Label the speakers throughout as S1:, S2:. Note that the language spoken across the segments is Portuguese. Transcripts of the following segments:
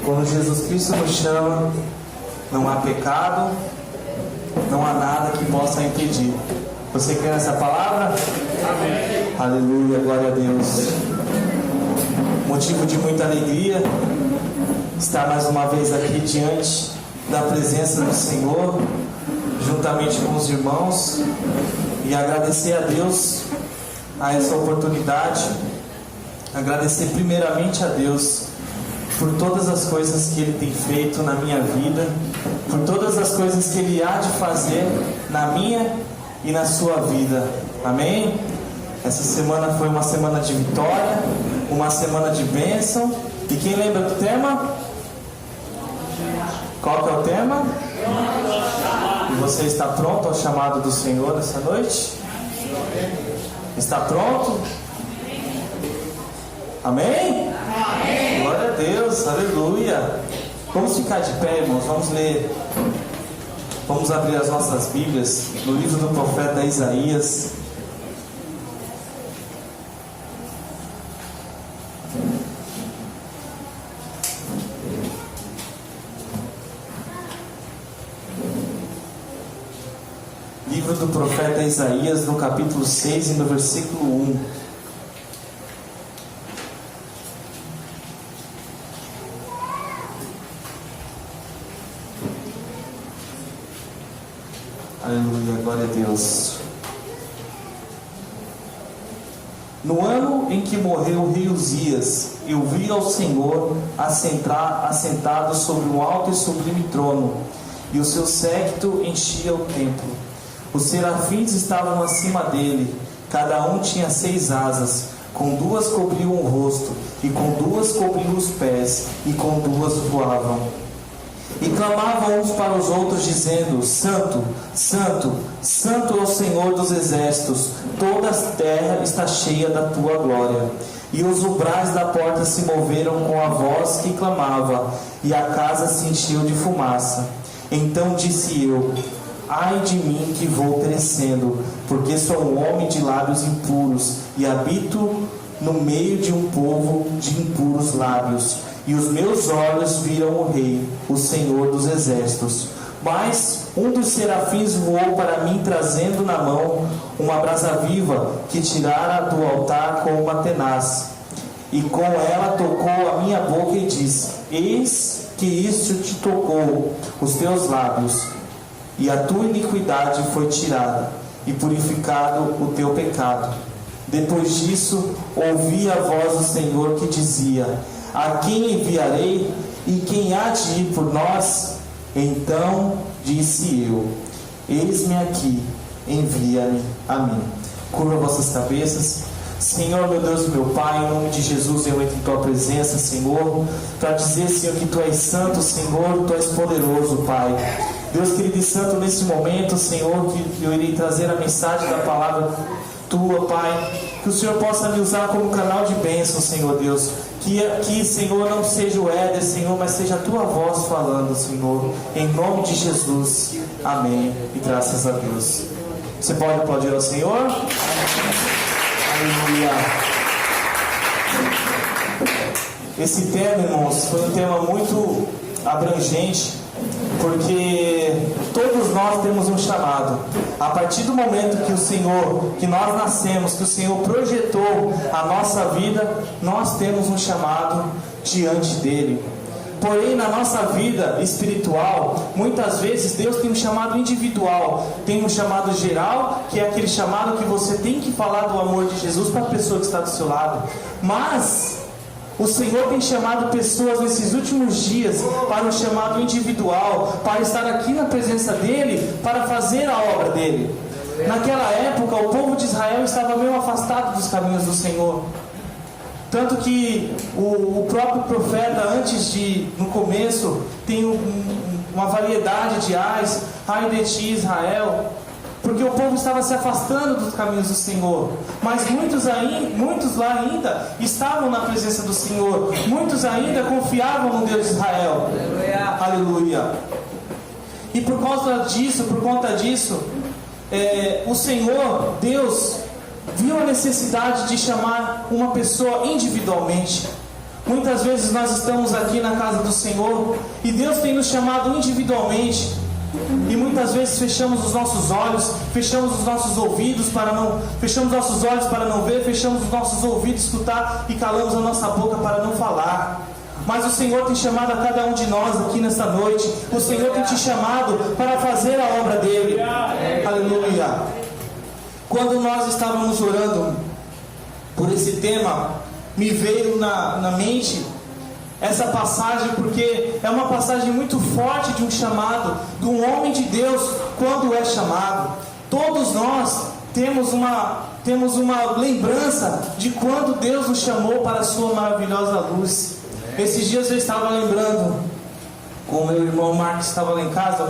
S1: Quando Jesus Cristo nos chama, não há pecado, não há nada que possa impedir. Você quer essa palavra? Amém. Aleluia, glória a Deus. Motivo de muita alegria estar mais uma vez aqui diante da presença do Senhor, juntamente com os irmãos, e agradecer a Deus a essa oportunidade. Agradecer primeiramente a Deus por todas as coisas que Ele tem feito na minha vida, por todas as coisas que Ele há de fazer na minha e na sua vida. Amém? Essa semana foi uma semana de vitória, uma semana de bênção. E quem lembra do tema? Qual que é o tema? E você está pronto ao chamado do Senhor nessa noite? Está pronto? Amém? Amém. Glória a Deus, aleluia. Vamos ficar de pé, irmãos, vamos ler. Vamos abrir as nossas Bíblias no livro do profeta Isaías. Livro do profeta Isaías, no capítulo 6 e no versículo 1. Aleluia, glória a Deus. No ano em que morreu o rei Uzias, eu vi ao Senhor assentado sobre um alto e sublime trono, e o seu séquito enchia o templo. Os serafins estavam acima dele, cada um tinha 6 asas, com 2 cobriam o rosto, e com 2 cobriam os pés, e com 2 voavam. E clamavam uns para os outros, dizendo: Santo, Santo, Santo é o Senhor dos exércitos, toda a terra está cheia da tua glória. E os umbrais da porta se moveram com a voz que clamava, e a casa se encheu de fumaça. Então disse eu: ai de mim que vou perecendo, porque sou um homem de lábios impuros, e habito no meio de um povo de impuros lábios. E os meus olhos viram o Rei, o Senhor dos exércitos. Mas um dos serafins voou para mim, trazendo na mão uma brasa viva que tirara do altar com uma tenaz. E com ela tocou a minha boca e disse: eis que isto te tocou, os teus lábios, e a tua iniquidade foi tirada, e purificado o teu pecado. Depois disso, ouvi a voz do Senhor que dizia: a quem enviarei, e quem há de ir por nós? Então disse eu: eis-me aqui, envia-me a mim. Curva vossas cabeças. Senhor, meu Deus e meu Pai, em nome de Jesus eu entro em tua presença, Senhor, para dizer, Senhor, que tu és santo, Senhor, tu és poderoso, Pai. Deus querido e santo, nesse momento, Senhor, que eu irei trazer a mensagem da palavra tua, Pai, que o Senhor possa me usar como canal de bênção, Senhor Deus, que aqui, Senhor, não seja o Éder, Senhor, mas seja a tua voz falando, Senhor, em nome de Jesus, amém, e graças a Deus. Você pode aplaudir ao Senhor? Aleluia. Esse tema, irmãos, foi um tema muito abrangente, porque todos nós temos um chamado. A partir do momento que o Senhor, que nós nascemos, que o Senhor projetou a nossa vida, nós temos um chamado diante dele. Porém, na nossa vida espiritual, muitas vezes Deus tem um chamado individual, tem um chamado geral, que é aquele chamado que você tem que falar do amor de Jesus para a pessoa que está do seu lado. Mas o Senhor tem chamado pessoas nesses últimos dias para um chamado individual, para estar aqui na presença dEle, para fazer a obra dEle. Naquela época, o povo de Israel estava meio afastado dos caminhos do Senhor. Tanto que o próprio profeta, no começo, tem uma variedade de ais, ai de ti, Israel, porque o povo estava se afastando dos caminhos do Senhor. Mas muitos lá ainda estavam na presença do Senhor, muitos ainda confiavam no Deus de Israel. Aleluia. E por conta disso, o Senhor, Deus, viu a necessidade de chamar uma pessoa individualmente. Muitas vezes nós estamos aqui na casa do Senhor e Deus tem nos chamado individualmente, e muitas vezes fechamos os nossos olhos, fechamos os nossos ouvidos fechamos nossos olhos para não ver, fechamos os nossos ouvidos escutar e calamos a nossa boca para não falar. Mas o Senhor tem chamado a cada um de nós aqui nesta noite. O Senhor tem te chamado para fazer a obra dele. Aleluia. Quando nós estávamos orando por esse tema, me veio na mente essa passagem, porque é uma passagem muito forte de um chamado, de um homem de Deus quando é chamado. Todos nós temos uma lembrança de quando Deus nos chamou para a sua maravilhosa luz. Esses dias eu estava lembrando, com o meu irmão Marcos estava lá em casa,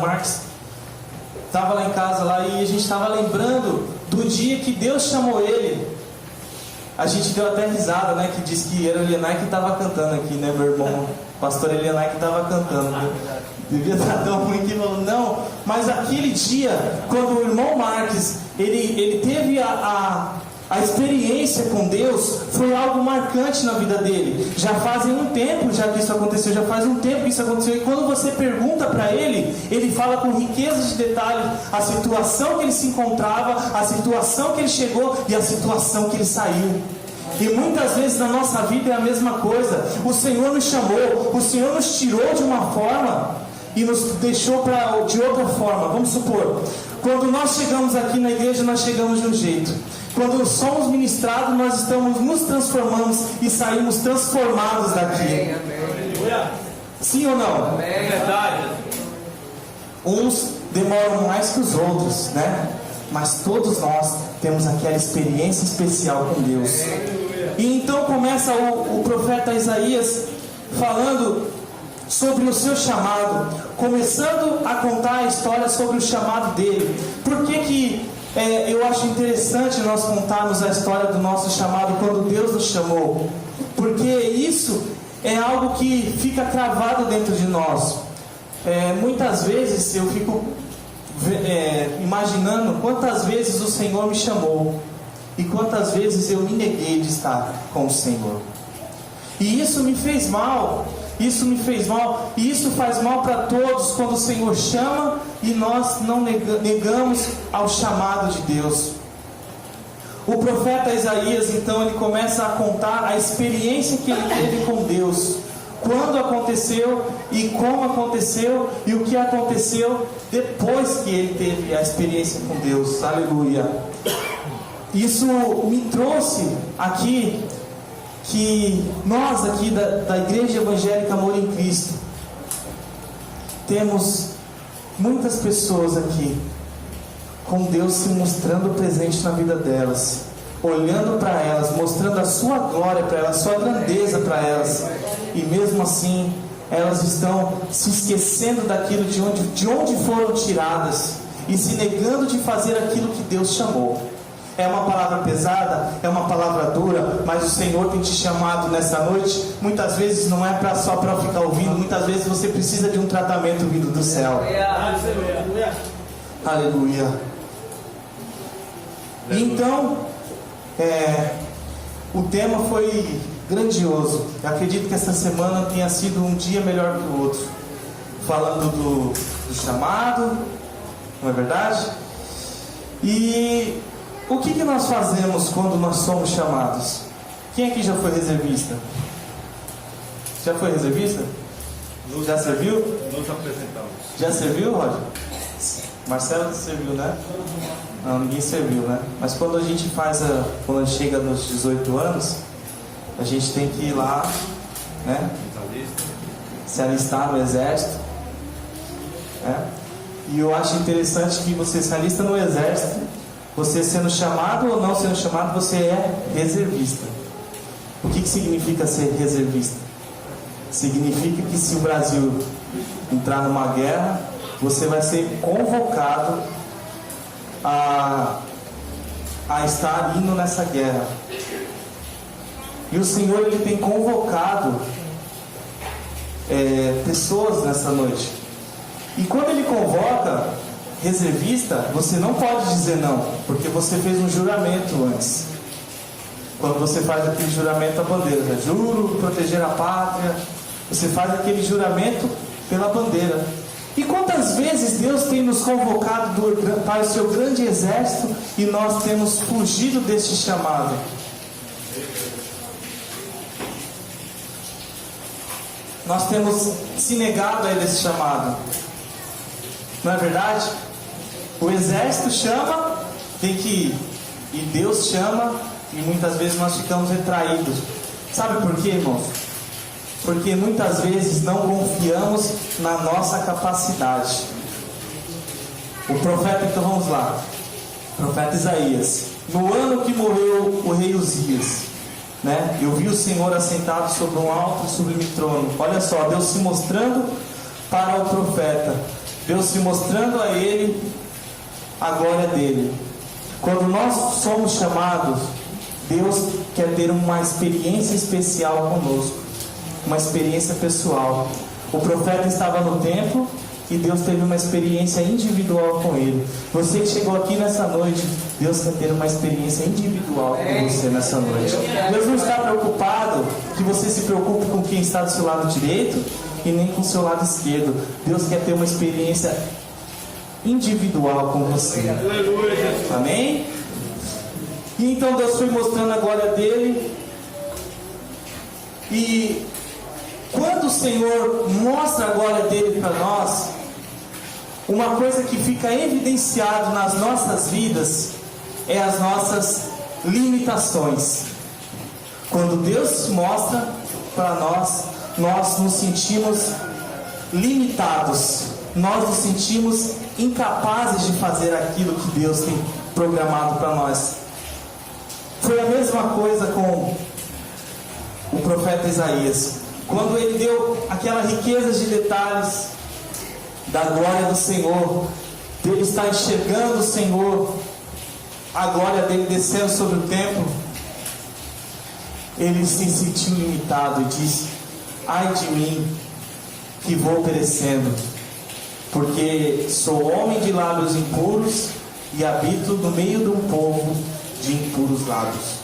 S1: estava lá em casa lá, e a gente estava lembrando do dia que Deus chamou ele. A gente deu até risada, né? Que disse que era o Elianai que estava cantando aqui, né? Meu irmão, pastor Elianai que estava cantando, né? Devia estar tão ruim que falou, não. Mas aquele dia, quando o irmão Marques, ele teve a experiência com Deus, foi algo marcante na vida dele. Já fazem um tempo já que isso aconteceu, já faz um tempo que isso aconteceu. E quando você pergunta para ele, ele fala com riqueza de detalhes a situação que ele se encontrava, a situação que ele chegou e a situação que ele saiu. E muitas vezes na nossa vida é a mesma coisa. O Senhor nos chamou, o Senhor nos tirou de uma forma e nos deixou de outra forma. Vamos supor, quando nós chegamos aqui na igreja, nós chegamos de um jeito. Quando somos ministrados, nós nos transformamos e saímos transformados daqui. Sim ou não?
S2: É verdade.
S1: Uns demoram mais que os outros, né? Mas todos nós temos aquela experiência especial com Deus. E então começa o profeta Isaías falando sobre o seu chamado, começando a contar a história sobre o chamado dele. Por que eu acho interessante nós contarmos a história do nosso chamado quando Deus nos chamou? Porque isso é algo que fica cravado dentro de nós. Muitas vezes eu fico imaginando quantas vezes o Senhor me chamou e quantas vezes eu me neguei de estar com o Senhor. E isso me fez mal. E isso faz mal para todos quando o Senhor chama e nós não negamos ao chamado de Deus. O profeta Isaías, então, ele começa a contar a experiência que ele teve com Deus, quando aconteceu e como aconteceu e o que aconteceu depois que ele teve a experiência com Deus. Aleluia. Isso me trouxe aqui que nós aqui da Igreja Evangélica Amor em Cristo temos muitas pessoas aqui com Deus se mostrando presente na vida delas, olhando para elas, mostrando a sua glória para elas, a sua grandeza para elas, e mesmo assim elas estão se esquecendo daquilo de onde foram tiradas e se negando de fazer aquilo que Deus chamou. É uma palavra pesada, é uma palavra dura, mas o Senhor tem te chamado nessa noite. Muitas vezes não é só para ficar ouvindo, muitas vezes você precisa de um tratamento vindo do céu. Aleluia. Então, o tema foi grandioso. Eu acredito que essa semana tenha sido um dia melhor que o outro, falando do chamado, não é verdade? E o que nós fazemos quando nós somos chamados? Quem aqui já foi reservista? Já foi reservista? Já serviu?
S2: Nos apresentamos.
S1: Já serviu, Roger? Marcelo serviu, né? Não, ninguém serviu, né? Mas quando a gente quando a gente chega nos 18 anos, a gente tem que ir lá, né? Se alistar no exército. E eu acho interessante que você se alista no exército. Você sendo chamado ou não sendo chamado, você é reservista. O que significa ser reservista? Significa que se o Brasil entrar numa guerra, você vai ser convocado a estar indo nessa guerra. E o Senhor, ele tem convocado pessoas nessa noite. E quando ele convoca reservista, você não pode dizer não, porque você fez um juramento antes. Quando você faz aquele juramento à bandeira, né? Juro proteger a pátria. Você faz aquele juramento pela bandeira. E quantas vezes Deus tem nos convocado para o seu grande exército e nós temos fugido deste chamado? Nós temos se negado a esse chamado. Não é verdade? O exército chama, tem que ir. E Deus chama, e muitas vezes nós ficamos retraídos. Sabe por quê, irmãos? Porque muitas vezes não confiamos na nossa capacidade. O profeta, então vamos lá. O profeta Isaías. No ano que morreu o rei Uzias, né? Eu vi o Senhor assentado sobre um alto e sublime trono. Olha só, Deus se mostrando para o profeta. Deus se mostrando a ele a glória dele. Quando nós somos chamados, Deus quer ter uma experiência especial conosco. Uma experiência pessoal. O profeta estava no templo e Deus teve uma experiência individual com ele. Você que chegou aqui nessa noite, Deus quer ter uma experiência individual com você nessa noite. Deus não está preocupado que você se preocupe com quem está do seu lado direito e nem com o seu lado esquerdo. Deus quer ter uma experiência individual com você. Amém? E então Deus foi mostrando a glória dele. E quando o Senhor mostra a glória dele para nós, uma coisa que fica evidenciado nas nossas vidas é as nossas limitações. Quando Deus se mostra para nós, nós nos sentimos limitados, nós nos sentimos incapazes de fazer aquilo que Deus tem programado para nós. Foi a mesma coisa com o profeta Isaías. Quando ele deu aquela riqueza de detalhes da glória do Senhor, dele estar enxergando o Senhor, a glória dele descendo sobre o templo, ele se sentiu limitado e disse: ai de mim, que vou perecendo, porque sou homem de lábios impuros e habito no meio de um povo de impuros lábios.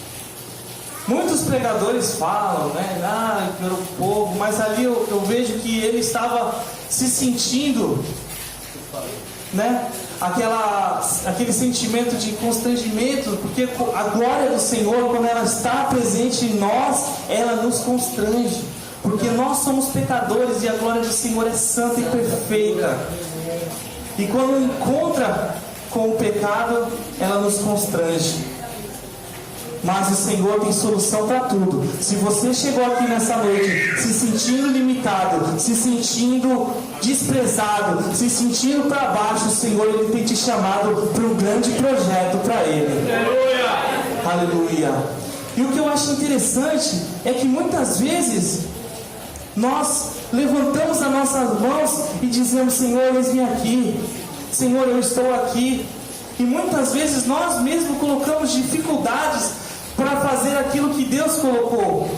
S1: Muitos pregadores falam, né, pelo povo, mas ali eu vejo que ele estava se sentindo, né, aquele sentimento de constrangimento, porque a glória do Senhor, quando ela está presente em nós, ela nos constrange, porque nós somos pecadores e a glória do Senhor é santa e perfeita. E quando encontra com o pecado, ela nos constrange. Mas o Senhor tem solução para tudo. Se você chegou aqui nessa noite se sentindo limitado, se sentindo desprezado, se sentindo para baixo, o Senhor ele tem te chamado para um grande projeto para Ele. Aleluia! Aleluia! E o que eu acho interessante é que muitas vezes nós levantamos as nossas mãos e dizemos: Senhor, eis-me aqui. Senhor, eu estou aqui. E muitas vezes nós mesmos colocamos dificuldades para fazer aquilo que Deus colocou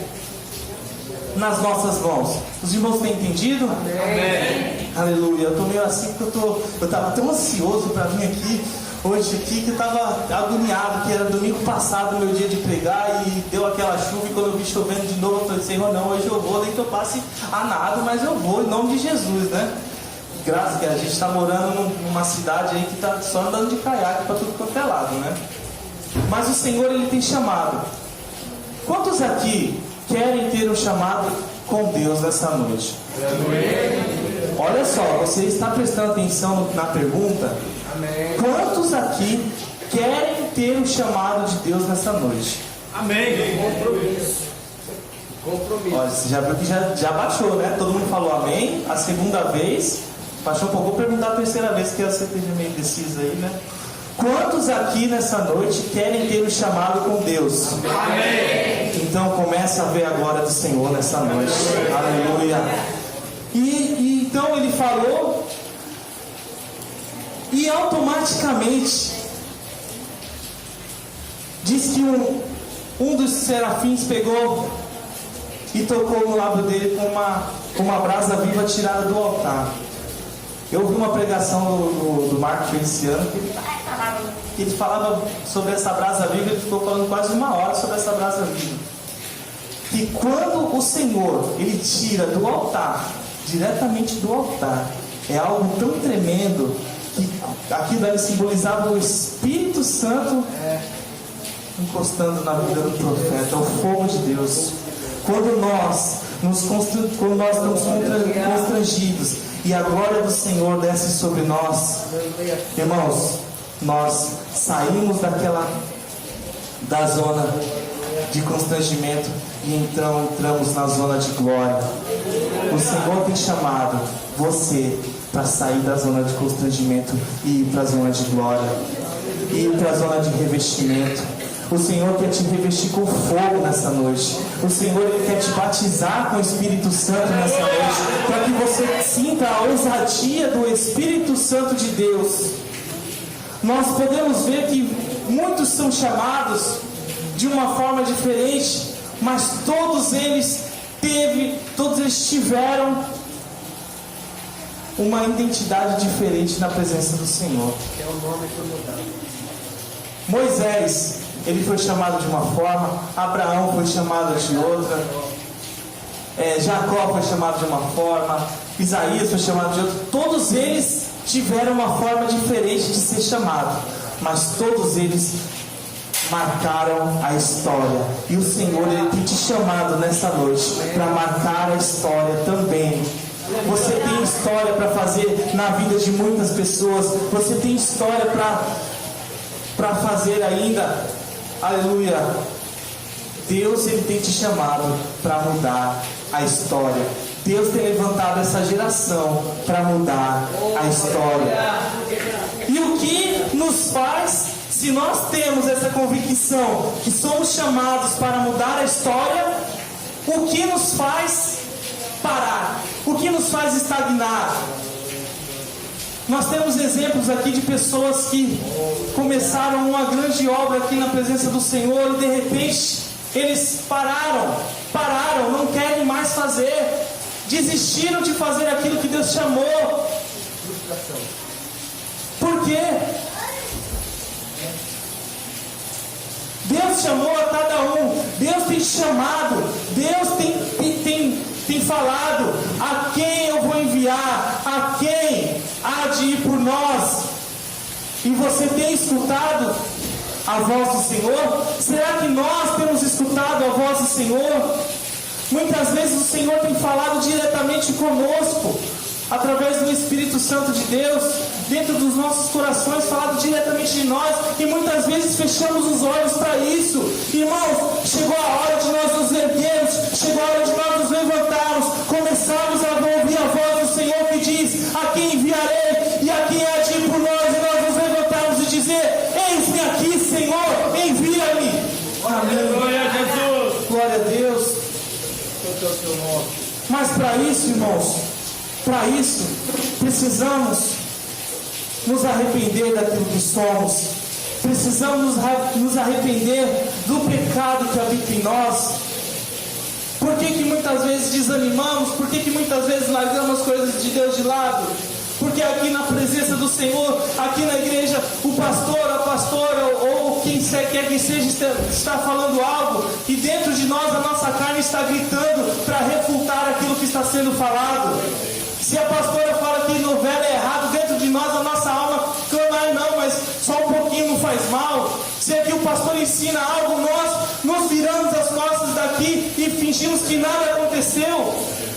S1: nas nossas mãos. Os irmãos têm entendido? Amém. Aleluia. Eu estou meio assim porque eu estava tão ansioso para vir aqui hoje aqui, que eu estava agoniado, que era domingo passado meu dia de pregar e deu aquela chuva, e quando eu vi chovendo de novo eu falei: Senhor, não, hoje eu vou, nem que eu passe a nada, mas eu vou em nome de Jesus, né? Graças a Deus, a gente está morando numa cidade aí que está só andando de caiaque para tudo quanto é lado, né? Mas o Senhor ele tem chamado. Quantos aqui querem ter um chamado com Deus nessa noite? Olha só, você está prestando atenção na pergunta? Amém. Quantos aqui querem ter um chamado de Deus nessa noite? Amém. Compromisso. Olha, você já viu que já baixou, né? Todo mundo falou amém. A segunda vez baixou um pouco. Vou perguntar a terceira vez, que você esteja meio indeciso aí, né? Quantos aqui nessa noite querem ter um chamado com Deus? Amém. Então comece a ver a glória do Senhor nessa noite. Aleluia. E então ele falou, e automaticamente diz que um dos serafins pegou e tocou no lábio dele com uma brasa viva tirada do altar. Eu ouvi uma pregação do Marco Feliciano que ele falava sobre essa brasa viva. Ele ficou falando quase 1 hora sobre essa brasa viva. Que quando o Senhor ele tira do altar, diretamente do altar, é algo tão tremendo que aquilo ali simbolizava o Espírito Santo encostando na vida do profeta, o fogo de Deus. Quando nós estamos constrangidos e a glória do Senhor desce sobre nós, irmãos, nós saímos da zona de constrangimento e então entramos na zona de glória. O Senhor tem chamado você para sair da zona de constrangimento e ir para a zona de glória, e ir para a zona de revestimento. O Senhor quer te revestir com fogo nessa noite. O Senhor ele quer te batizar com o Espírito Santo nessa noite, para que você sinta a ousadia do Espírito Santo de Deus. Nós podemos ver que muitos são chamados de uma forma diferente, mas todos eles tiveram uma identidade diferente na presença do Senhor.
S2: É o nome que eu vou dar.
S1: Moisés, ele foi chamado de uma forma, Abraão foi chamado de outra, Jacó foi chamado de uma forma, Isaías foi chamado de outra. Todos eles tiveram uma forma diferente de ser chamado, mas todos eles marcaram a história. E o Senhor ele tem te chamado nessa noite para marcar a história também. Você tem história para fazer na vida de muitas pessoas. Você tem história para fazer ainda. Aleluia. Deus ele tem te chamado para mudar a história. Deus tem levantado essa geração para mudar a história. E o que nos faz, se nós temos essa convicção que somos chamados para mudar a história, o que nos faz parar? O que nos faz estagnar? Nós temos exemplos aqui de pessoas que começaram uma grande obra aqui na presença do Senhor e de repente eles pararam, não querem mais fazer, desistiram de fazer aquilo que Deus chamou. Por quê? Deus chamou a cada um, Deus tem chamado, Deus tem falado a quem eu vou enviar, a quem há de ir por nós. E você tem escutado a voz do Senhor? Será que nós temos escutado a voz do Senhor? Muitas vezes o Senhor tem falado diretamente conosco, através do Espírito Santo de Deus, dentro dos nossos corações, falado diretamente de nós, e muitas vezes fechamos os olhos para isso. Irmãos, chegou a hora de nós nos erguermos, chegou a hora de nós nos levantarmos, começarmos a ouvir a voz do Senhor que diz: a quem enviarei e a quem há de ir por nós, e nós nos levantarmos e dizer: eis-me aqui, Senhor, envia-me. Amém. Glória a Jesus. Glória a Deus. Mas para isso, irmãos, para isso, precisamos nos arrepender daquilo que somos. Precisamos nos arrepender do pecado que habita em nós. Por que muitas vezes desanimamos? Por que muitas vezes largamos as coisas de Deus de lado? Porque aqui na presença do Senhor, aqui na igreja, o pastor, a pastora ou quem quer que seja está falando algo e dentro de nós a nossa carne está gritando para refutar aquilo que está sendo falado. Se a pastora fala que novela é errado, dentro de nós a nossa alma clama: não, mas só um pouquinho não faz mal. Se aqui o pastor ensina algo, nós nos viramos as costas daqui e fingimos que nada aconteceu.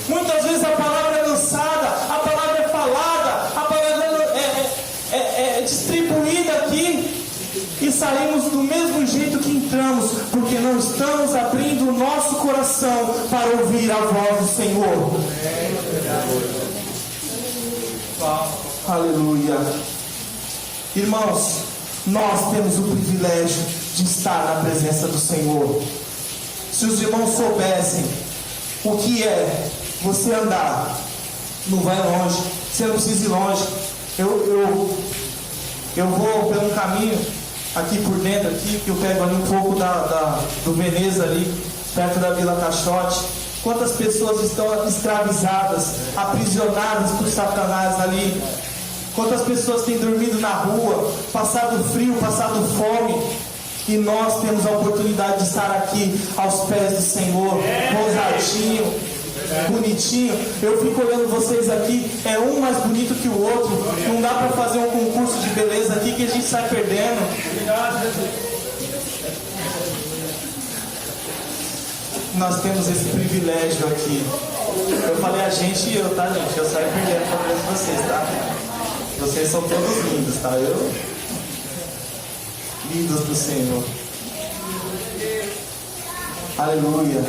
S1: Muitas vezes a palavra é lançada, a palavra é falada, a palavra é distribuída aqui e saímos do mesmo jeito que entramos, porque não estamos abrindo o nosso coração para ouvir a voz do Senhor. Aleluia. Irmãos, nós temos o privilégio de estar na presença do Senhor. Se os irmãos soubessem o que é você andar, não vai longe, você não precisa ir longe. Eu vou pelo caminho aqui por dentro, aqui, que eu pego ali um pouco do Veneza ali, perto da Vila Caixote. Quantas pessoas estão escravizadas, aprisionadas por Satanás ali? Quantas pessoas têm dormido na rua, passado frio, passado fome? E nós temos a oportunidade de estar aqui aos pés do Senhor, rosadinho, bonitinho. Eu fico olhando vocês aqui, é um mais bonito que o outro. Não dá para fazer um concurso de beleza aqui que a gente sai perdendo. Nós temos esse privilégio aqui. Eu falei a gente e eu, tá, gente? Eu saio perdendo para ver vocês, tá? Vocês são todos lindos, tá? Lindos do Senhor. Aleluia.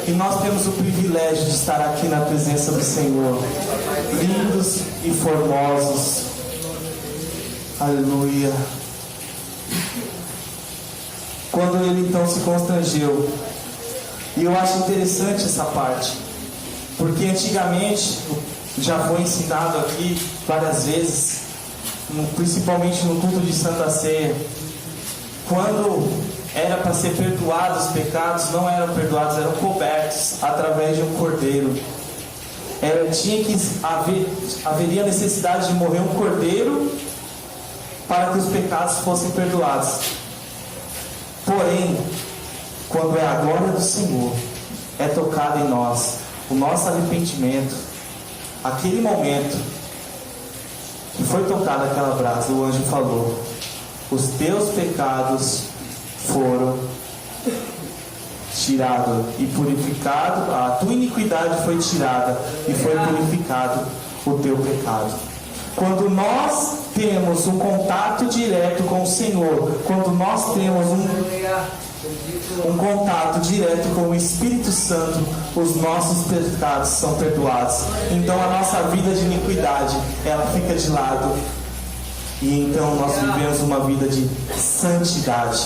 S1: E nós temos o privilégio de estar aqui na presença do Senhor, lindos e formosos. Aleluia. Quando ele então se constrangeu, e eu acho interessante essa parte, porque antigamente, já foi ensinado aqui várias vezes, principalmente no culto de Santa Ceia, quando era para ser perdoados os pecados, não eram perdoados, eram cobertos através de um cordeiro. Haveria necessidade de morrer um cordeiro para que os pecados fossem perdoados. Porém, quando é a glória do Senhor, é tocada em nós, o nosso arrependimento, aquele momento que foi tocada aquela brasa, o anjo falou: os teus pecados foram tirados e purificados, a tua iniquidade foi tirada e foi purificado o teu pecado. Quando nós temos um contato direto com o Senhor, quando nós temos um contato direto com o Espírito Santo, os nossos pecados são perdoados. Então a nossa vida de iniquidade, ela fica de lado. E então nós vivemos uma vida de santidade.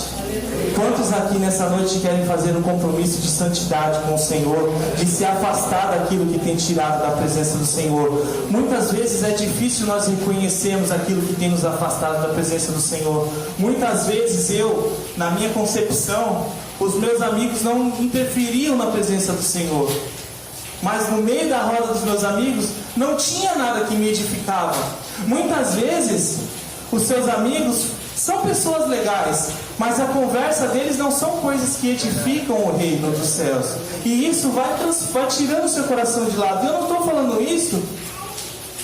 S1: Quantos aqui nessa noite querem fazer um compromisso de santidade com o Senhor, de se afastar daquilo que tem tirado da presença do Senhor? Muitas vezes é difícil nós reconhecermos aquilo que tem nos afastado da presença do Senhor. Muitas vezes eu, na minha concepção, os meus amigos não interferiam na presença do Senhor. Mas no meio da roda dos meus amigos não tinha nada que me edificava. Muitas vezes os seus amigos são pessoas legais, mas a conversa deles não são coisas que edificam o reino dos céus. E isso vai tirando o seu coração de lado. Eu não estou falando isso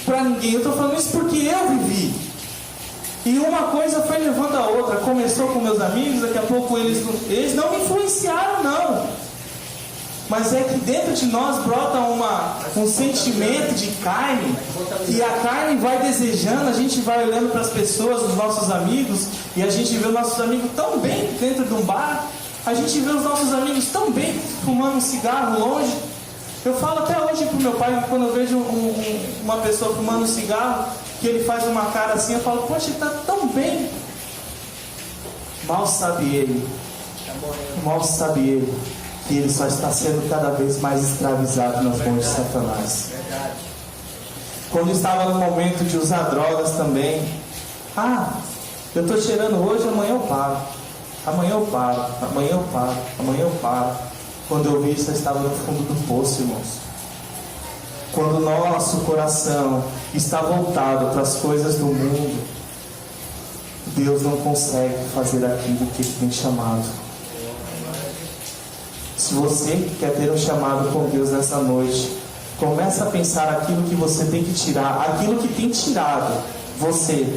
S1: para ninguém, eu estou falando isso porque eu vivi. E uma coisa foi levando a outra. Começou com meus amigos, daqui a pouco eles não me influenciaram, não. Mas é que dentro de nós brota um sentimento de carne, e a carne vai desejando, a gente vai olhando para as pessoas, os nossos amigos, e a gente vê os nossos amigos tão bem dentro de um bar, a gente vê os nossos amigos tão bem fumando um cigarro longe. Eu falo até hoje para o meu pai, quando eu vejo uma pessoa fumando um cigarro, que ele faz uma cara assim, eu falo: poxa, ele está tão bem. Mal sabe ele que ele só está sendo cada vez mais escravizado nas mãos de Satanás. Quando estava no momento de usar drogas também, eu estou cheirando hoje, amanhã eu paro. Quando eu vi isso, eu estava no fundo do poço, irmãos. Quando o nosso coração está voltado para as coisas do mundo, Deus não consegue fazer aquilo que Ele tem chamado. Se você quer ter um chamado com Deus nessa noite, começa a pensar aquilo que você tem que tirar, aquilo que tem tirado você,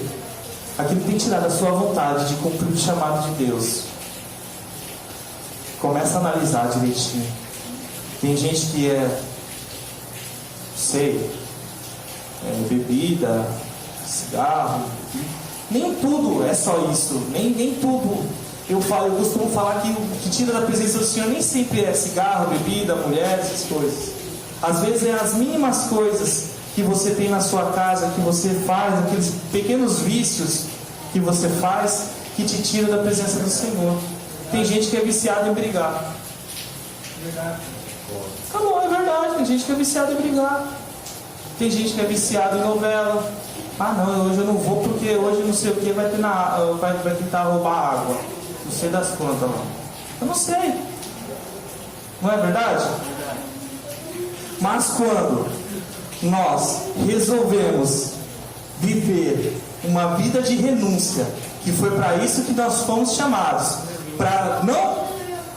S1: aquilo que tem tirado a sua vontade de cumprir o chamado de Deus. Começa a analisar direitinho. Tem gente que bebida, cigarro. Nem tudo é só isso, nem tudo. Eu costumo falar que o que tira da presença do Senhor nem sempre é cigarro, bebida, mulher, essas coisas. Às vezes é as mínimas coisas que você tem na sua casa, que você faz, aqueles pequenos vícios que você faz, que te tira da presença do Senhor. Tem gente que é viciada em brigar. É verdade, tem gente que é viciada em brigar. Tem gente que é viciada em novela. Hoje eu não vou porque hoje não sei o que vai tentar roubar água. Não sei das contas lá. Eu não sei. Não é verdade? Mas quando nós resolvemos viver uma vida de renúncia, que foi para isso que nós fomos chamados, para não,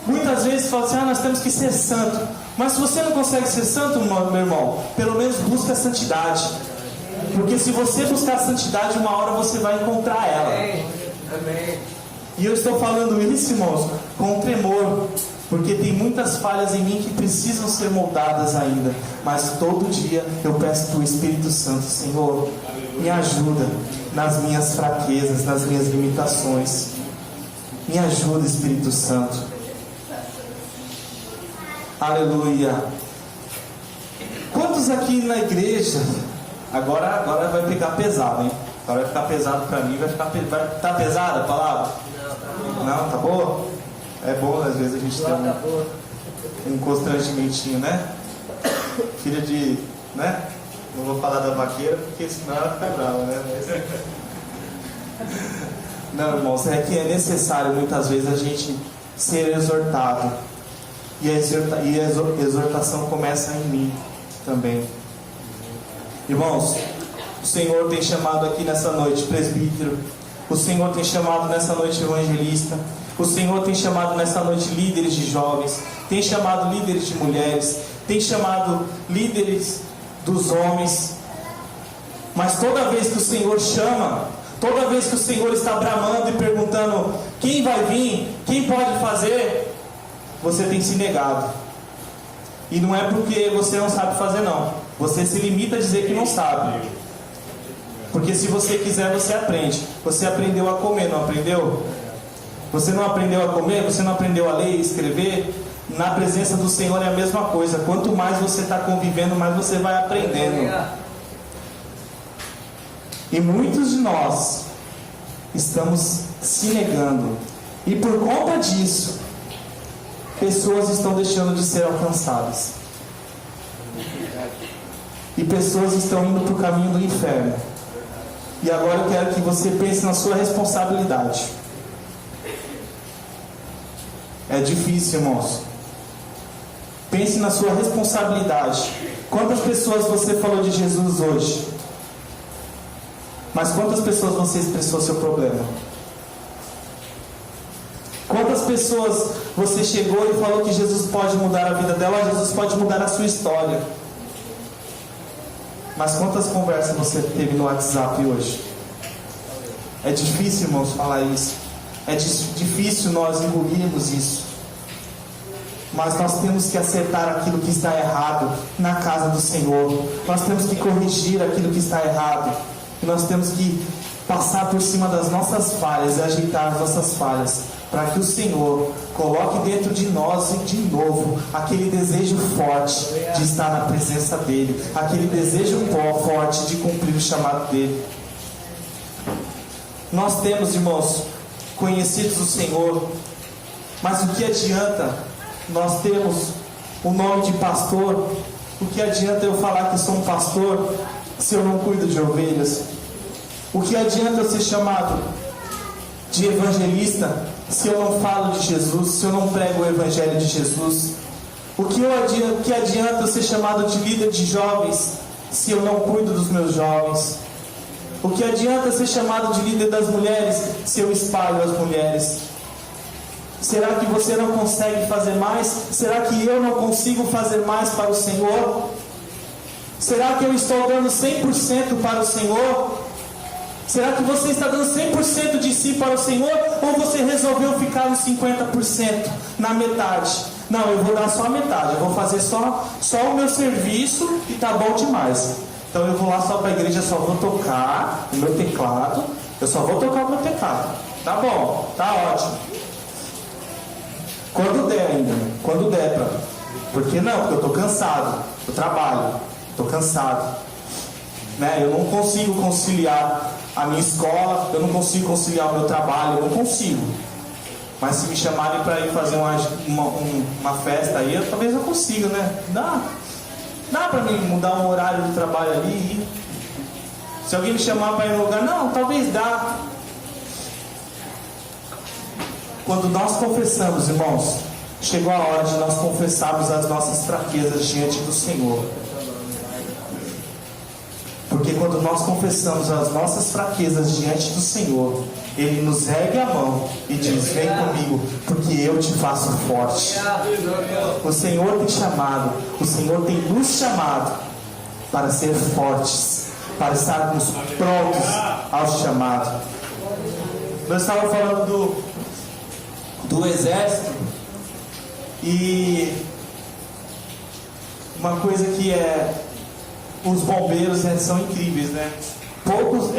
S1: muitas vezes falam assim, nós temos que ser santo, mas se você não consegue ser santo, meu irmão, pelo menos busca a santidade, porque se você buscar a santidade, uma hora você vai encontrar ela.
S2: Amém.
S1: E eu estou falando isso, irmãos, com tremor, porque tem muitas falhas em mim que precisam ser moldadas ainda, mas todo dia eu peço para o Espírito Santo, Senhor, me ajuda nas minhas fraquezas, nas minhas limitações, me ajuda, Espírito Santo. Aleluia. Quantos aqui na igreja, agora vai ficar pesado, hein? Agora vai ficar pesado para mim, vai estar pesada a palavra? Não, tá boa? É bom, às vezes a gente tem um constrangimentinho, né? Filha de, né? Não vou falar da vaqueira, porque senão ela fica brava, né? Não, irmãos, é que é necessário muitas vezes a gente ser exortado. E a exortação começa em mim também. Irmãos, o Senhor tem chamado aqui nessa noite presbítero. O Senhor tem chamado nessa noite evangelista. O Senhor tem chamado nessa noite líderes de jovens. Tem chamado líderes de mulheres. Tem chamado líderes dos homens. Mas toda vez que o Senhor chama, toda vez que o Senhor está bramando e perguntando quem vai vir, quem pode fazer, você tem se negado. E não é porque você não sabe fazer, não. Você se limita a dizer que não sabe. Porque se você quiser, você aprende. Você aprendeu a comer, não aprendeu? Você não aprendeu a comer? Você não aprendeu a ler e escrever? Na presença do Senhor é a mesma coisa. Quanto mais você está convivendo, mais você vai aprendendo. E muitos de nós estamos se negando. E por conta disso, pessoas estão deixando de ser alcançadas. E pessoas estão indo para o caminho do inferno. E agora eu quero que você pense na sua responsabilidade. É difícil, irmãos. Pense na sua responsabilidade. Quantas pessoas você falou de Jesus hoje? Mas quantas pessoas você expressou seu problema? Quantas pessoas você chegou e falou que Jesus pode mudar a vida dela, Jesus pode mudar a sua história? Mas quantas conversas você teve no WhatsApp hoje? É difícil, irmãos, falar isso. É difícil nós engolirmos isso. Mas nós temos que acertar aquilo que está errado na casa do Senhor. Nós temos que corrigir aquilo que está errado. E nós temos que passar por cima das nossas falhas e ajeitar as nossas falhas, para que o Senhor coloque dentro de nós de novo aquele desejo forte de estar na presença dEle, aquele desejo forte de cumprir o chamado dEle. Nós temos, irmãos, conhecidos o Senhor, mas o que adianta nós temos o nome de pastor? O que adianta eu falar que sou um pastor se eu não cuido de ovelhas? O que adianta eu ser chamado de evangelista se eu não falo de Jesus, se eu não prego o evangelho de Jesus? O que adianta eu ser chamado de líder de jovens se eu não cuido dos meus jovens? O que adianta ser chamado de líder das mulheres se eu espalho as mulheres? Será que você não consegue fazer mais? Será que eu não consigo fazer mais para o Senhor? Será que eu estou dando 100% para o Senhor? Será que você está dando 100% de si para o Senhor? Ou você resolveu ficar nos 50%, na metade? Não, eu vou dar só a metade, eu vou fazer só o meu serviço e tá bom demais. Então eu vou lá só para a igreja, só vou tocar o meu teclado, eu só vou tocar o meu teclado. Tá bom, tá ótimo. Quando der ainda, quando der pra... Por que não? Porque eu estou cansado, eu trabalho, estou cansado. Né? Eu não consigo conciliar a minha escola, eu não consigo conciliar o meu trabalho, eu não consigo. Mas se me chamarem para ir fazer uma festa aí, talvez eu consiga, né? Dá para mim mudar um horário de trabalho ali. Se alguém me chamar para ir no lugar, não, talvez dá. Quando nós confessamos, irmãos, chegou a hora de nós confessarmos as nossas fraquezas diante do Senhor. Porque quando nós confessamos as nossas fraquezas diante do Senhor, Ele nos ergue a mão e diz: vem comigo, porque eu te faço forte. O Senhor tem chamado, o Senhor tem nos chamado para ser fortes, para estarmos prontos ao chamado. Eu estava falando do exército, e uma coisa que os bombeiros são incríveis, né? Poucos,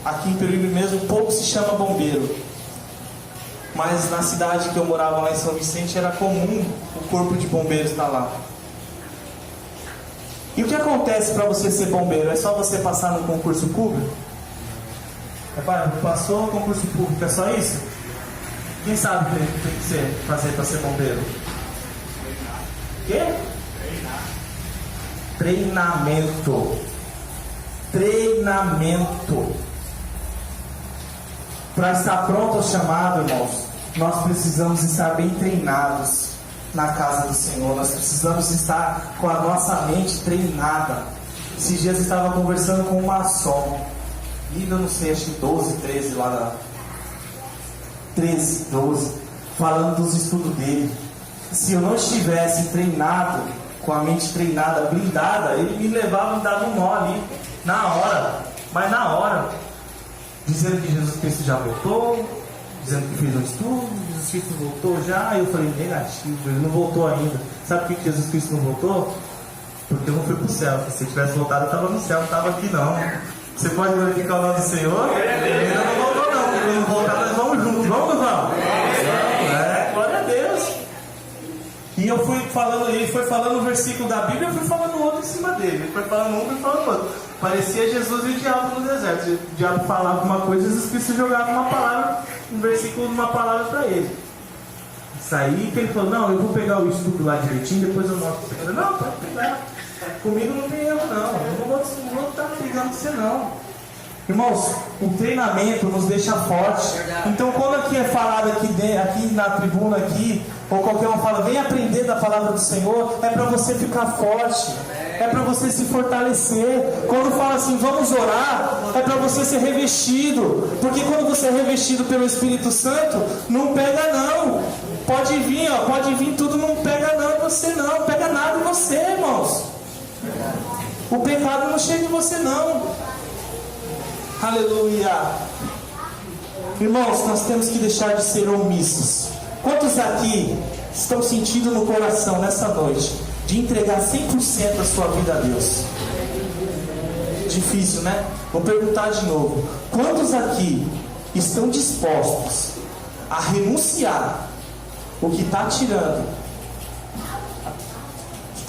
S1: aqui em Peruíbe mesmo, pouco se chama bombeiro. Mas na cidade que eu morava, lá em São Vicente, era comum o corpo de bombeiros estar lá. E o que acontece para você ser bombeiro? É só você passar no concurso público? Passou no concurso público, é só isso? Quem sabe o que tem que fazer para ser bombeiro? Quê? Treinamento. Para estar pronto ao chamado, irmãos, nós precisamos estar bem treinados na casa do Senhor. Nós precisamos estar com a nossa mente treinada. Esses dias eu estava conversando com uma maçom, ainda não sei, acho que 12, 13 lá da 13, 12, falando dos estudos dele. Se eu não estivesse treinado, com a mente treinada, blindada, ele me levava e me dava um nó ali, na hora, mas na hora, dizendo que Jesus Cristo já voltou, dizendo que fez um estudo, Jesus Cristo voltou já. Eu falei: negativo, ele não voltou ainda. Sabe por que Jesus Cristo não voltou? Porque eu não fui para o céu. Se ele tivesse voltado, eu estava no céu, não estava aqui não. Você pode glorificar o nome do Senhor? Ele ainda não voltou não, porque quando voltar nós vamos juntos. Vamos ou não? Glória a Deus. E eu fui falando, ele foi falando um versículo da Bíblia, eu fui falando outro em cima dele. Ele foi falando um, fui falando outro. Parecia Jesus e o diabo no deserto. O diabo falava uma coisa, Jesus Cristo jogava uma palavra, um versículo de uma palavra para ele. Isso aí que ele falou: não, eu vou pegar o estudo lá direitinho, depois eu mostro para você. Eu falei: não, pode pegar. Comigo não tem erro não. Eu não vou estar brigando com você não. Irmãos, o treinamento nos deixa forte. Então quando aqui é falado aqui na tribuna aqui, ou qualquer um fala: vem aprender da palavra do Senhor, é para você ficar forte, é para você se fortalecer. Quando fala assim: vamos orar, é para você ser revestido, porque quando você é revestido pelo Espírito Santo, não pega não. Pode vir tudo, não pega não em você não, pega nada em você, irmãos. O pecado não chega em você não. Aleluia. Irmãos, nós temos que deixar de ser omissos. Quantos aqui estão sentindo no coração nessa noite de entregar 100% a sua vida a Deus? Difícil, né? Vou perguntar de novo. Quantos aqui estão dispostos a renunciar o que está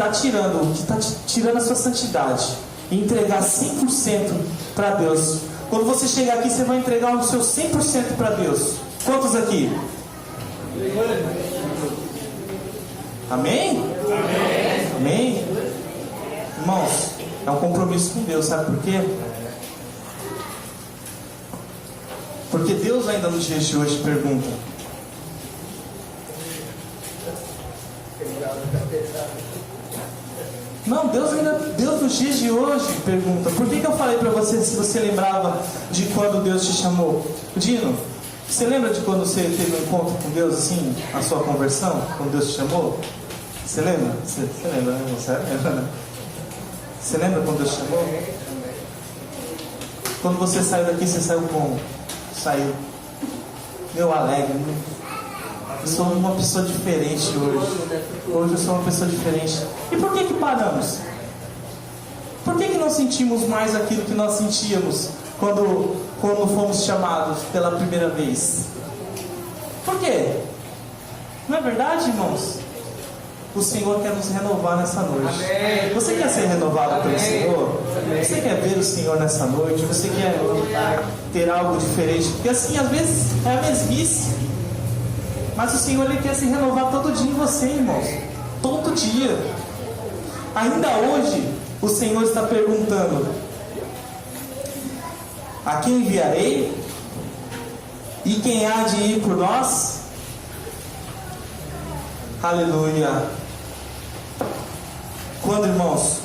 S1: tirando a sua santidade e entregar 100% para Deus? Quando você chegar aqui, você vai entregar o seu 100% para Deus. Quantos aqui? Amém? Amém? Amém? Irmãos, é um compromisso com Deus, sabe por quê? Porque Deus ainda nos dias de hoje pergunta: não, Deus nos dias de hoje pergunta. Por que eu falei para você, se você lembrava de quando Deus te chamou? Dino, você lembra de quando você teve um encontro com Deus, assim, a sua conversão, quando Deus te chamou? Você lembra? Você lembra, né? Você lembra, né? Você lembra quando Deus te chamou? Quando você saiu daqui, você saiu como? Saiu meu alegre, né? Eu sou uma pessoa diferente hoje. Hoje eu sou uma pessoa diferente. E por que paramos? Por que não sentimos mais aquilo que nós sentíamos quando fomos chamados pela primeira vez? Por quê? Não é verdade, irmãos? O Senhor quer nos renovar nessa noite. Amém. Você quer ser renovado pelo Senhor? Amém. Você quer ver o Senhor nessa noite? Você quer ter algo diferente? Porque assim, às vezes é a mesmice. Mas o Senhor, Ele quer se renovar todo dia em você, irmãos. Todo dia. Ainda hoje, o Senhor está perguntando: a quem enviarei? E quem há de ir por nós? Aleluia. Quando, irmãos,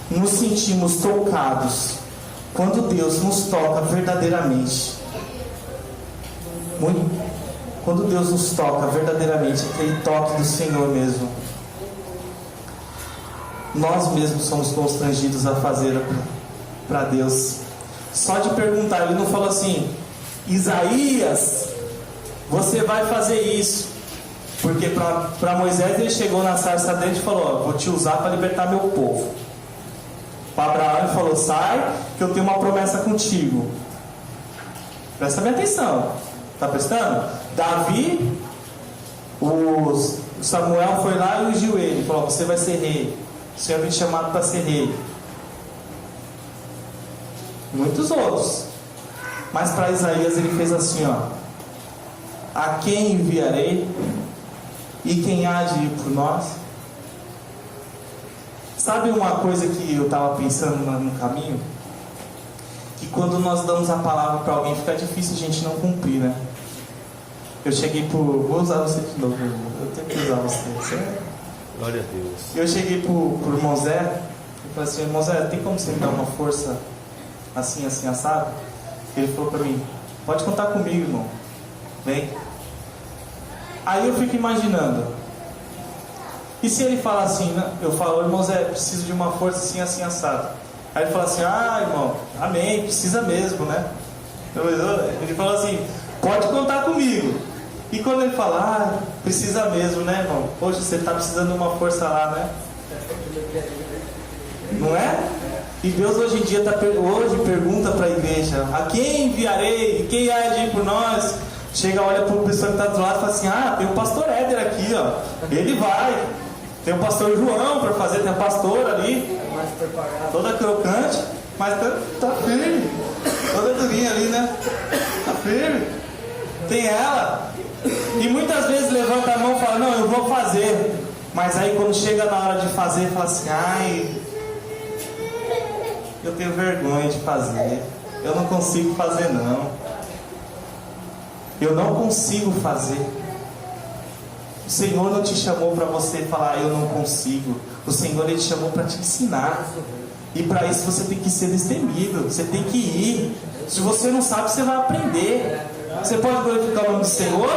S1: nos sentimos tocados, quando Deus nos toca verdadeiramente, quando Deus nos toca verdadeiramente, aquele toque do Senhor mesmo, nós mesmos somos constrangidos a fazer para Deus. Só de perguntar, ele não falou assim: Isaías, você vai fazer isso. Porque para Moisés ele chegou na sarça dele e falou: vou te usar para libertar meu povo. Para Abraão ele falou: sai, que eu tenho uma promessa contigo. Presta bem atenção. Está prestando? Davi, o Samuel foi lá e ungiu ele. Falou: você vai ser rei. O Senhor me chamado para ser rei. Muitos outros. Mas para Isaías ele fez assim, ó: a quem enviarei? E quem há de ir por nós? Sabe uma coisa que eu estava pensando no caminho? Que quando nós damos a palavra para alguém, fica difícil a gente não cumprir, né? Eu cheguei por... Vou usar você de novo, irmão. Eu tenho que usar você.
S2: Glória a Deus.
S1: Eu cheguei pro irmão Zé e falei assim: irmão Zé, tem como você me dar uma força assim, assim, assado? Ele falou para mim: pode contar comigo, irmão. Vem. Aí eu fico imaginando, e se ele falar assim, né? Eu falo: irmão Zé, preciso de uma força assim, assim, assado. Aí ele fala assim: ah, irmão, amém, precisa mesmo, né? Ele falou assim: pode contar comigo. E quando ele fala: ah, precisa mesmo, né, irmão? Poxa, você está precisando de uma força lá, né? Não é? E Deus hoje em dia hoje pergunta para a igreja: a quem enviarei? Quem há de ir por nós? Chega, olha para o pessoal que está do lado e fala assim: ah, tem o pastor Éder aqui, ó. Ele vai. Tem o pastor João para fazer, tem a pastora ali, toda crocante, mas tá firme. Toda durinha ali, né? Tá firme. Tem ela. E muitas vezes levanta a mão e fala: não, eu vou fazer. Mas aí quando chega na hora de fazer, fala assim: ai, eu tenho vergonha de fazer. Eu não consigo fazer, não. Eu não consigo fazer. O Senhor não te chamou para você falar: eu não consigo. O Senhor, Ele te chamou para te ensinar. E para isso você tem que ser destemido. Você tem que ir. Se você não sabe, você vai aprender. Você pode glorificar o nome do Senhor?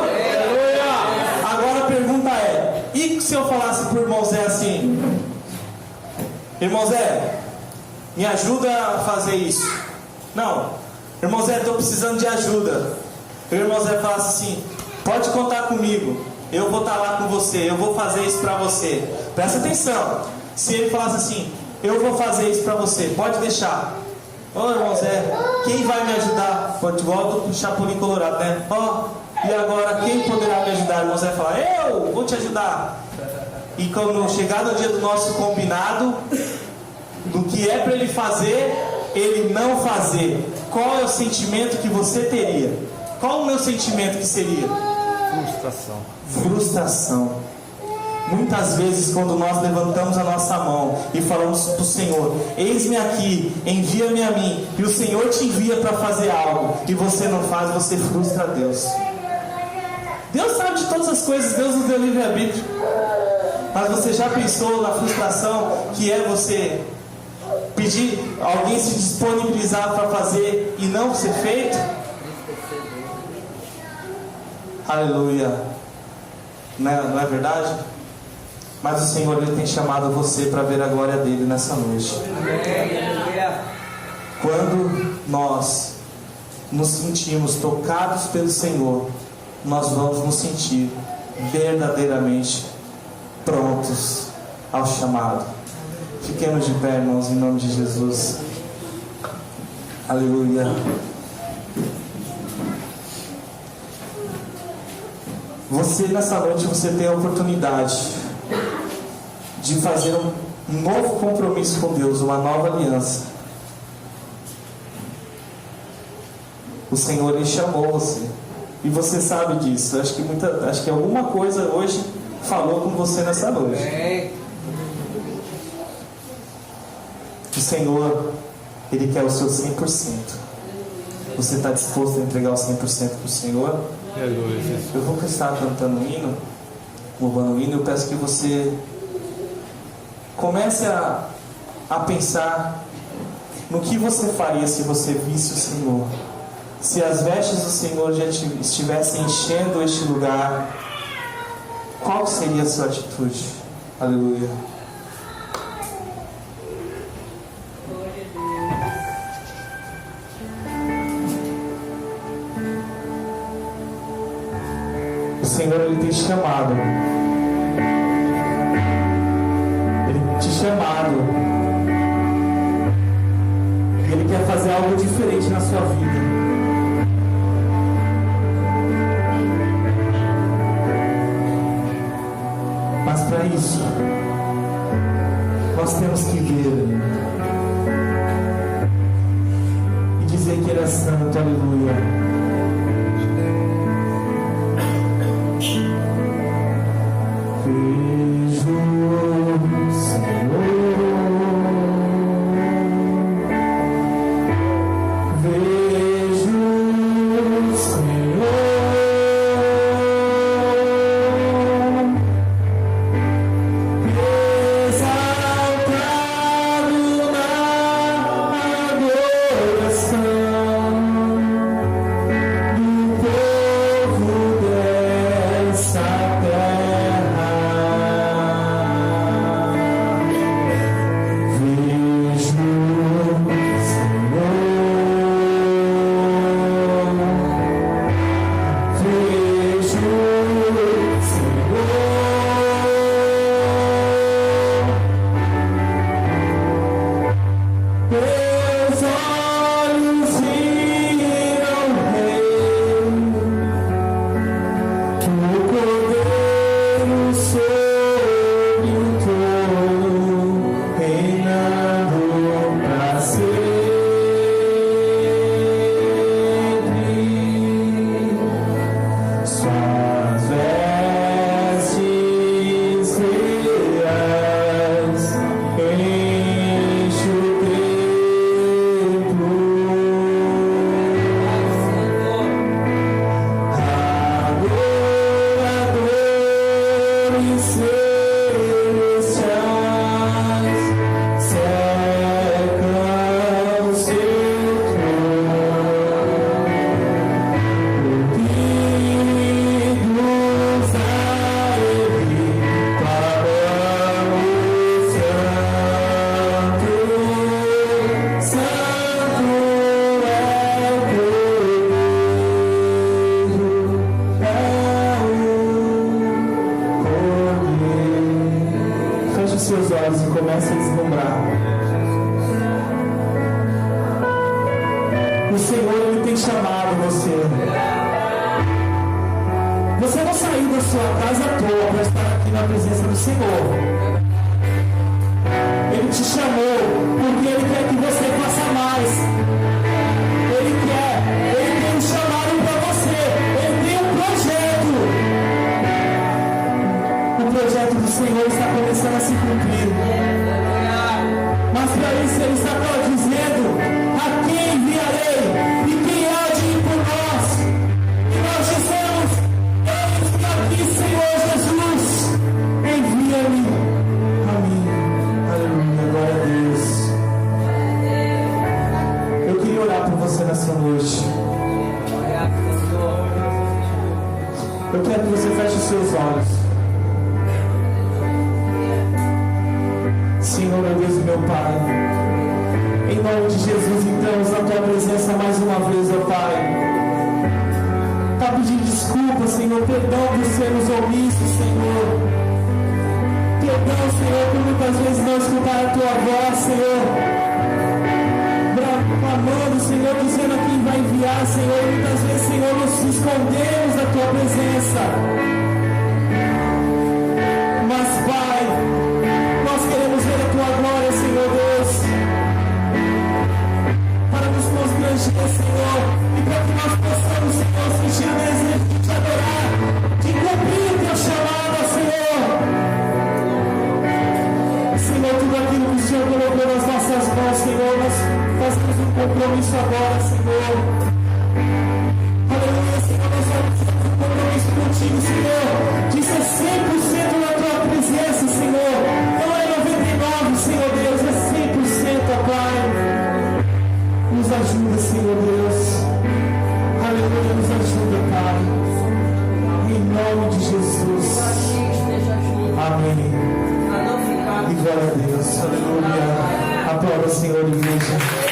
S1: Agora a pergunta é: e se eu falasse para o irmão Zé assim: irmão Zé, me ajuda a fazer isso? Não. Irmão Zé, estou precisando de ajuda. O irmão Zé falasse assim: pode contar comigo, eu vou estar lá com você, eu vou fazer isso para você. Presta atenção. Se ele falasse assim: eu vou fazer isso para você, pode deixar. Ô irmão Zé, quem vai me ajudar? Pode volta pro Chapolin Colorado, né? E agora quem poderá me ajudar? O irmão Zé fala: eu vou te ajudar. E quando chegar no dia do nosso combinado, do que é para ele fazer, ele não fazer, qual é o sentimento que você teria? Qual o meu sentimento que seria?
S2: Frustração.
S1: Frustração. Muitas vezes quando nós levantamos a nossa mão e falamos para o Senhor: eis-me aqui, envia-me a mim, e o Senhor te envia para fazer algo, e você não faz, você frustra Deus. Deus sabe de todas as coisas, Deus nos deu livre-arbítrio. Mas você já pensou na frustração que é você pedir alguém se disponibilizar para fazer e não ser feito? Aleluia. Não é verdade? Mas o Senhor, Ele tem chamado você para ver a glória dEle nessa noite. Quando nós nos sentimos tocados pelo Senhor, nós vamos nos sentir verdadeiramente prontos ao chamado. Fiquemos de pé, irmãos, em nome de Jesus. Aleluia. Você, nessa noite, você tem a oportunidade de fazer um novo compromisso com Deus, uma nova aliança. O Senhor, Ele chamou você, e você sabe disso. Acho que alguma coisa hoje falou com você nessa noite. O Senhor, Ele quer o seu 100%. Você está disposto a entregar o 100% para o Senhor? Eu vou estar cantando um hino, louvando o hino, eu peço que você comece a pensar no que você faria se você visse o Senhor. Se as vestes do Senhor já estivessem enchendo este lugar, qual seria a sua atitude? Aleluia. O Senhor, Ele tem chamado. Ele te chamado. E Ele quer fazer algo diferente na sua vida. Mas para isso, nós temos que ver e dizer que Ele é santo, aleluia. Seus olhos e comece a deslumbrar. O Senhor, Ele tem chamado você. Você não saiu da sua casa à toa para estar aqui na presença do Senhor. Ele te chamou porque Ele quer que você faça mais. Ele tem um chamado para você. Ele tem um projeto. O projeto do Senhor está começando a se cumprir. Mas para isso Ele está dizendo: a quem enviarei? E quem há de ir por nós? E nós dissemos: eis aqui, Senhor Jesus, envia-me a mim. Aleluia, glória a Deus. Eu queria orar por você nessa noite. Eu quero que você feche os seus olhos. Senhor, meu Deus e meu Pai, em nome de Jesus, entramos na Tua presença mais uma vez, ó Pai. Está pedindo desculpa, Senhor, perdão por sermos omissos, Senhor. Perdão, Senhor, por muitas vezes não escutar a Tua voz, Senhor. Clamando, Senhor, dizendo a quem vai enviar, Senhor. E muitas vezes, Senhor, nos escondemos da Tua presença. Mas, Pai, nós queremos ver a Tua glória, Senhor Deus, para nos constranger, Senhor, e para que nós possamos, Senhor, sentir o desejo de Te adorar, de cumprir o Teu chamado, Senhor. Senhor, tudo aquilo que o Senhor colocou nas nossas mãos, Senhor, nós fazemos um compromisso agora, Senhor. Aleluia, Senhor, nós fazemos um compromisso contigo, Senhor, de ser 100% ajuda, Senhor Deus. Aleluia, nos ajuda, Pai. Em nome de Jesus. Amém. E glória a Deus. Aleluia. Aplauda, Senhor, igreja.